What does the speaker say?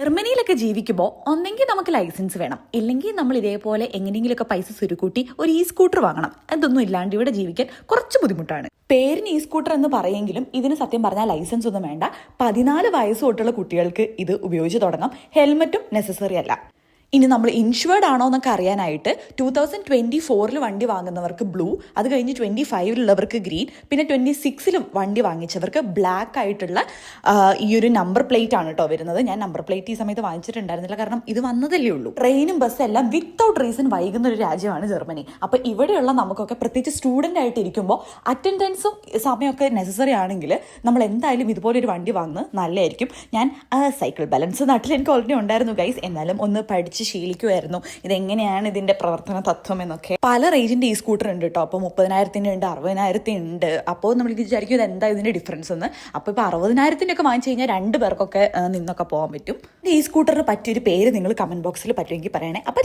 ജർമ്മനിയിലൊക്കെ ജീവിക്കുമ്പോൾ ഒന്നെങ്കിൽ നമുക്ക് ലൈസൻസ് വേണം, ഇല്ലെങ്കിൽ നമ്മൾ ഇതേപോലെ എങ്ങനെയെങ്കിലുമൊക്കെ പൈസ സുരുക്കൂട്ടി ഒരു സ്കൂട്ടർ വാങ്ങണം. അതൊന്നും ഇല്ലാണ്ട് ഇവിടെ ജീവിക്കാൻ കുറച്ച് ബുദ്ധിമുട്ടാണ്. പേരിന് സ്കൂട്ടർ എന്ന് പറയെങ്കിലും ഇതിന് സത്യം പറഞ്ഞാൽ ലൈസൻസ് ഒന്നും വേണ്ട. 14 വയസ്സ് തൊട്ടുള്ള കുട്ടികൾക്ക് ഇത് ഉപയോഗിച്ച് തുടങ്ങാം. ഹെൽമറ്റും നെസസറി അല്ല. ഇനി നമ്മൾ ഇൻഷുവേർഡ് ആണോ എന്നൊക്കെ അറിയാനായിട്ട് 2024 വണ്ടി വാങ്ങുന്നവർക്ക് ബ്ലൂ, അത് കഴിഞ്ഞ് 25 ഗ്രീൻ, പിന്നെ 26 വണ്ടി വാങ്ങിച്ചവർക്ക് ബ്ലാക്ക് ആയിട്ടുള്ള ഈ ഒരു നമ്പർ പ്ലേറ്റ് ആണ് കേട്ടോ വരുന്നത്. ഞാൻ നമ്പർ പ്ലേറ്റ് ഈ സമയത്ത് വാങ്ങിച്ചിട്ടുണ്ടായിരുന്നില്ല, കാരണം ഇത് വന്നതല്ലേ ഉള്ളൂ. ട്രെയിനും ബസ്സും എല്ലാം വിത്തൗട്ട് റീസൺ വൈകുന്ന ഒരു രാജ്യമാണ് ജർമ്മനി. അപ്പോൾ ഇവിടെയുള്ള നമുക്കൊക്കെ പ്രത്യേകിച്ച് സ്റ്റുഡൻ്റ് ആയിട്ട് ഇരിക്കുമ്പോൾ അറ്റൻഡൻസും സമയമൊക്കെ നെസസറി ആണെങ്കിൽ നമ്മൾ എന്തായാലും ഇതുപോലെ ഒരു വണ്ടി വാങ്ങുന്നത് നല്ലതായിരിക്കും. ഞാൻ സൈക്കിൾ ബാലൻസ് നാട്ടിൽ എനിക്ക് ഓൾറെഡി ഉണ്ടായിരുന്നു ഗൈസ്, എന്നാലും ഒന്ന് പഠിച്ച് ശീലിക്കുമായിരുന്നു ഇതെങ്ങനെയാണ് ഇതിന്റെ പ്രവർത്തന തത്വം എന്നൊക്കെ. പല റേഞ്ചിന്റെ ഈ സ്കൂട്ടർ ഉണ്ട് കേട്ടോ. അപ്പോൾ 30,000 ഉണ്ട്, 60,000 ഉണ്ട്. അപ്പോൾ നമ്മൾ വിചാരിക്കും ഇത് എന്താ ഇതിന്റെ ഡിഫറൻസ് എന്ന്. അപ്പോൾ ഇപ്പോൾ 60,000 ഒക്കെ വാങ്ങിച്ചു കഴിഞ്ഞാൽ 2 പേർക്കൊക്കെ നിന്നൊക്കെ പോകാൻ പറ്റും. ഈ സ്കൂട്ടറിന് പറ്റിയൊരു പേര് നിങ്ങൾ കമന്റ് ബോക്സിൽ പറ്റുമെങ്കിൽ പറയണേ. അപ്പോൾ